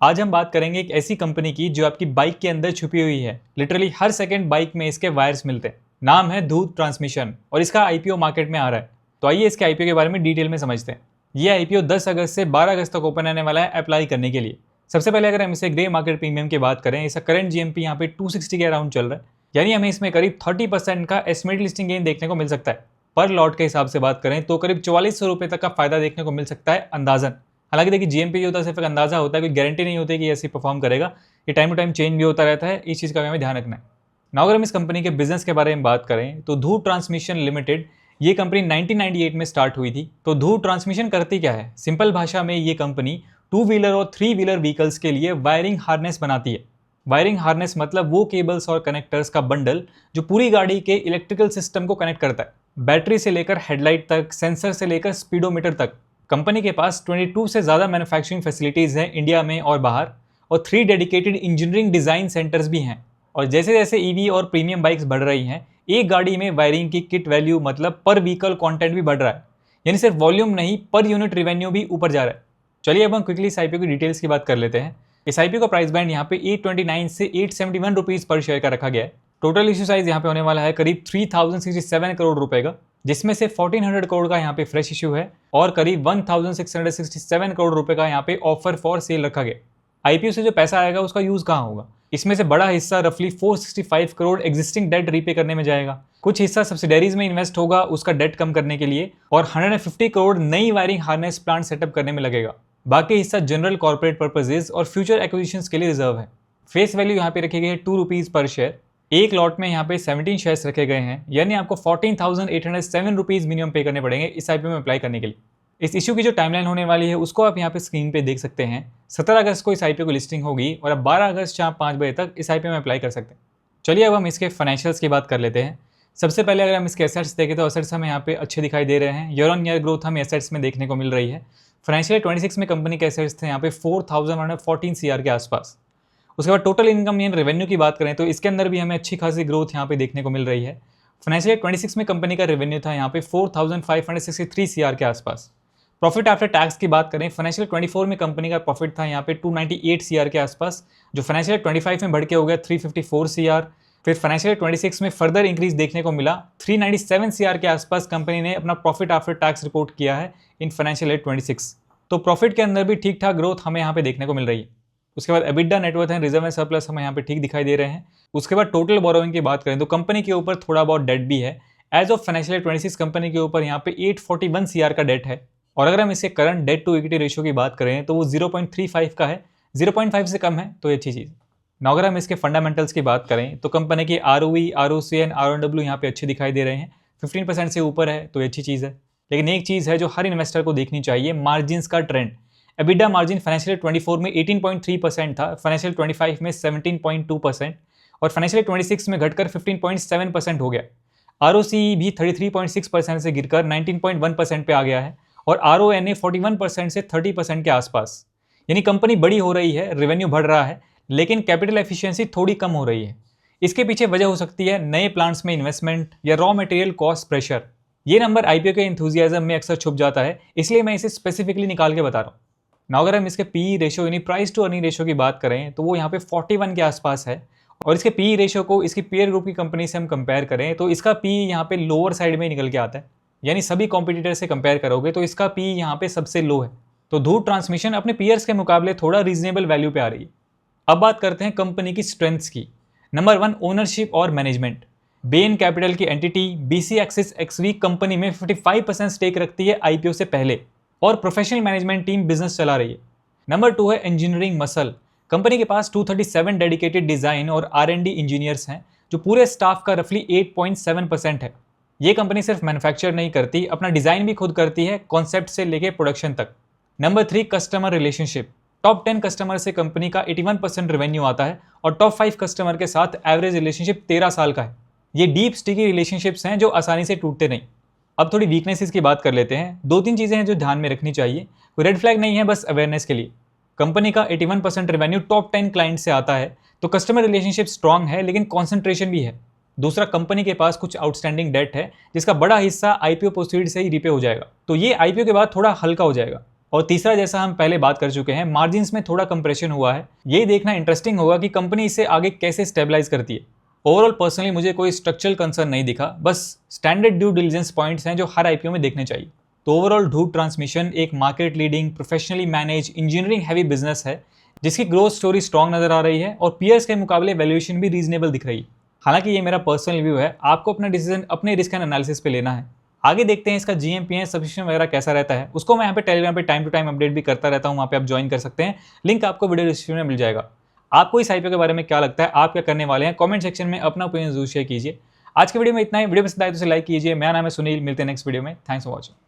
आज हम बात करेंगे एक ऐसी कंपनी की जो आपकी बाइक के अंदर छुपी हुई है। लिटरली हर सेकंड बाइक में इसके वायर्स मिलते हैं। नाम है धूत ट्रांसमिशन और इसका आईपीओ मार्केट में आ रहा है। तो आइए इसके आईपीओ के बारे में डिटेल में समझते हैं। ये आईपीओ 10 अगस्त से 12 अगस्त तक ओपन आने वाला है अप्लाई करने के लिए। सबसे पहले अगर हम इसे ग्रे मार्केट प्रीमियम की बात करें, इसका करंट जीएमपी यहाँ पे 260 के अराउंड चल रहा है, यानी हमें इसमें करीब 30% का एस्टिमेटेड लिस्टिंग गेन देखने को मिल सकता है। पर लॉट के हिसाब से बात करें तो करीब 4400 रुपये तक का फायदा देखने को मिल सकता है अंदाजन। हालांकि देखिए जीएमपी जो होता है सिर्फ एक अंदाजा होता है, कोई गारंटी नहीं होती कि ऐसे परफॉर्म करेगा। ये टाइम टू टाइम चेंज भी होता रहता है, इस चीज़ का हमें ध्यान रखना है। ना अगर हम इस कंपनी के बिजनेस के बारे में बात करें तो धूत ट्रांसमिशन लिमिटेड ये कंपनी 1998 में स्टार्ट हुई थी। तो धूत ट्रांसमिशन करती क्या है? सिंपल भाषा में ये कंपनी 2 व्हीलर और 3 व्हीलर व्हीकल्स के लिए वायरिंग हार्नेस बनाती है। वायरिंग हार्नेस मतलब वो केबल्स और कनेक्टर्स का बंडल जो पूरी गाड़ी के इलेक्ट्रिकल सिस्टम को कनेक्ट करता है। बैटरी से लेकर हेडलाइट तक, सेंसर से लेकर स्पीडोमीटर तक। कंपनी के पास 22 से ज़्यादा मैन्युफैक्चरिंग फैसिलिटीज़ हैं इंडिया में और बाहर, और 3 डेडिकेटेड इंजीनियरिंग डिज़ाइन सेंटर्स भी हैं। और जैसे जैसे ईवी और प्रीमियम बाइक्स बढ़ रही हैं, एक गाड़ी में वायरिंग की किट वैल्यू मतलब पर व्हीकल कंटेंट भी बढ़ रहा है, यानी सिर्फ वॉल्यूम नहीं पर यूनिट रेवेन्यू भी ऊपर जा रहा है। चलिए अब हम क्विकली इस आईपीओ की डिटेल्स की बात कर लेते हैं। इस आईपीओ का प्राइस बैंड यहाँ पे 829 से 871 रुपीज़ पर शेयर का रखा गया है। टोटल इश्यू साइज यहाँ पे होने वाला है करीब 3067 करोड़ रुपए का, जिसमें से 1400 करोड़ का यहाँ पे फ्रेश इशू है और करीब 1667 करोड़ रुपए का यहाँ पे ऑफर फॉर सेल रखा गया। आईपीओ से जो पैसा आएगा उसका यूज कहाँ होगा? इसमें से बड़ा हिस्सा रफली 465 करोड़ एग्जिस्टिंग डेट रीपे करने में जाएगा। कुछ हिस्सा सब्सिडरीज में इन्वेस्ट होगा उसका डेट कम करने के लिए, और 150 करोड़ नई वायरिंग हार्नेस प्लांट सेटअप करने में लगेगा। बाकी हिस्सा जनरल कॉर्पोरेट पर्पजेज और फ्यूचर एक्विजिशंस के लिए रिजर्व है। फेस वैल्यू यहाँ पे रखी गई है 2 रुपीज़ पर शेयर। एक लॉट में यहाँ पे 17 शेयर्स रखे गए हैं, यानी आपको 14,807 रुपीज़ मिनिमम पे करने पड़ेंगे इस आईपीओ में अप्लाई करने के लिए। इस इशू की जो टाइमलाइन होने वाली है उसको आप यहाँ पे स्क्रीन पे देख सकते हैं। 17 अगस्त को इस आईपीओ की लिस्टिंग होगी और अब 12 अगस्त शाम 5 बजे तक इस आईपीओ में अप्लाई कर सकते हैं। चलिए अब हम इसके फाइनेंशियल्स की बात कर लेते हैं। सबसे पहले अगर हम इसके एसेट्स देखें तो एसेट्स हमें यहाँ पे अच्छे दिखाई दे रहे हैं। ईयर ऑन ईयर ग्रोथ हमें एसेट्स में देखने को मिल रही है। फाइनेंशियल 26 में कंपनी के एसेट्स थे यहाँ पे 4114 CR के आसपास। उसके बाद टोटल इनकम यानी रेवेन्यू की बात करें तो इसके अंदर भी हमें अच्छी खासी ग्रोथ यहाँ पे देखने को मिल रही है। फाइनेंशियल 26 में कंपनी का रेवेन्यू था यहाँ पे 4563 CR के आसपास। प्रॉफिट आफ्टर टैक्स की बात करें, फाइनेंशियल 24 में कंपनी का प्रॉफिट था यहाँ पे 298 CR के आसपास, जो फाइनेंशियल 25 में बढ़ के हो गया 354 CR। फिर फाइनेंशियल 26 में फर्दर इंक्रीज देखने को मिला, 397 CR के आसपास कंपनी ने अपना प्रॉफिट आफ्टर टैक्स रिपोर्ट किया है इन फाइनेंशियल ईयर 26। तो प्रॉफिट के अंदर भी ठीक ठाक ग्रोथ हमें यहाँ पे देखने को मिल रही है। उसके बाद EBITDA, net worth and reserve and surplus हमें यहाँ पे ठीक दिखाई दे रहे हैं। उसके बाद टोटल बोरोइंग की बात करें तो कंपनी के ऊपर थोड़ा बहुत डेट भी है। एज ऑफ फाइनेंशियल 26 कंपनी के ऊपर यहाँ पे 841 CR का डेट है, और अगर हम इसके current debt to equity ratio की बात करें तो वो 0.35 का है, 0.5 से कम है, तो ये अच्छी चीज़। ना अगर हम इसके फंडामेंटल्स की बात करें तो कंपनी की ROE, ROC एंड ROW यहाँ पे अच्छे दिखाई दे रहे हैं, 15% से ऊपर है, तो ये अच्छी चीज़ है। लेकिन एक चीज़ है जो हर इन्वेस्टर को देखनी चाहिए, मार्जिन्स का ट्रेंड। एबिडा मार्जिन फाइनेंशियल 24 में 18.3% था, फाइनेंशियल 25 में 17.2% और फाइनेंशियल 26 में घटकर 15.7% हो गया। ROCE भी 33.6% से गिरकर 19.1% पे आ गया है, और RONA 41% से 30% के आसपास। यानी कंपनी बड़ी हो रही है, रेवेन्यू बढ़ रहा है, लेकिन कैपिटल एफिशिएंसी थोड़ी कम हो रही है। इसके पीछे वजह हो सकती है नए प्लांट्स में इन्वेस्टमेंट या रॉ मटेरियल कॉस्ट प्रेशर। ये नंबर आईपीओ के एंथुजियाज्म में अक्सर छुप जाता है, इसलिए मैं इसे स्पेसिफिकली निकाल के बता रहा हूँ। ना अगर हम इसके पीई रेशियो यानी प्राइस टू अर्निंग रेशियो की बात करें तो वो यहाँ पे 41 के आसपास है, और इसके पीई रेशियो को इसकी पीयर ग्रुप की कंपनी से हम कंपेयर करें तो इसका पीई यहाँ पे लोअर साइड में निकल के आता है। यानी सभी कॉम्पिटिटर से कंपेयर करोगे तो इसका पीई यहाँ पे सबसे लो है। तो धूत ट्रांसमिशन अपने पीयर्स के मुकाबले थोड़ा रीजनेबल वैल्यू पे आ रही है। अब बात करते हैं कंपनी की स्ट्रेंथ्स की। नंबर 1, ओनरशिप और मैनेजमेंट। बेन कैपिटल की entity BC axis XV company में 55% स्टेक रखती है आईपीओ से पहले, और प्रोफेशनल मैनेजमेंट टीम बिजनेस चला रही है। नंबर 2 है इंजीनियरिंग मसल। कंपनी के पास 237 डेडिकेटेड डिजाइन और R&D इंजीनियर्स हैं, जो पूरे स्टाफ का रफली 8.7% है। ये कंपनी सिर्फ मैन्युफैक्चर नहीं करती, अपना डिजाइन भी खुद करती है, कॉन्सेप्ट से लेके प्रोडक्शन तक। Number 3, customer relationship. Top 10 customer से कंपनी का 81% रेवेन्यू आता है, और टॉप 5 कस्टमर के साथ एवरेज रिलेशनशिप 13 साल का है। ये डीप स्टिकी रिलेशनशिप्स हैं जो आसानी से टूटते नहीं। अब थोड़ी वीकनेसेस की बात कर लेते हैं। 2-3 चीज़ें हैं जो ध्यान में रखनी चाहिए, कोई रेड फ्लैग नहीं है, बस अवेयरनेस के लिए। कंपनी का 81% रेवेन्यू टॉप 10 क्लाइंट से आता है, तो कस्टमर रिलेशनशिप स्ट्रांग है, लेकिन कॉन्सेंट्रेशन भी है। दूसरा, कंपनी के पास कुछ आउटस्टैंडिंग डेट है जिसका बड़ा हिस्सा आईपीओ प्रोसीड से ही रिपे हो जाएगा, तो ये आईपीओ के बाद थोड़ा हल्का हो जाएगा। और तीसरा, जैसा हम पहले बात कर चुके हैं, मार्जिन्स में थोड़ा कंप्रेशन हुआ है। ये देखना इंटरेस्टिंग होगा कि कंपनी इसे आगे कैसे स्टेबलाइज करती है। ओवरऑल पर्सनली मुझे कोई स्ट्रक्चरल कंसर्न नहीं दिखा, बस स्टैंडर्ड ड्यू डिलिजेंस पॉइंट्स हैं जो हर आईपीओ में देखने चाहिए। तो ओवरऑल धूत ट्रांसमिशन एक market leading, professionally manage, engineering heavy business है जिसकी ग्रोथ स्टोरी स्ट्रॉन्ग नजर आ रही है और पीयर्स के मुकाबले वैल्यूएशन भी रीजनेबल दिख रही है। हालांकि ये मेरा पर्सनल व्यू है, आपको अपना डिसीजन अपने रिस्क एंड एनालिसिस पे लेना है। आगे देखते हैं इसका जीएमपीएस सब्सक्रिप्शन वगैरह कैसा रहता है। उसको मैं यहाँ पे टेलीग्राम पे टाइम टू टाइम अपडेट भी करता रहता हूँ, वहाँ पे आप ज्वाइन कर सकते हैं। लिंक आपको वीडियो डिस्क्रिप्शन में मिल जाएगा। आपको इस आईपीओ के बारे में क्या लगता है, आप क्या करने वाले हैं, कमेंट सेक्शन में अपना ओपिनियन जरूर शेयर कीजिए। आज की वीडियो में इतना ही। वीडियो पसंद आए तो लाइक कीजिए। मेरा नाम है सुनील, मिलते हैं नेक्स्ट वीडियो में। Thanks for watching.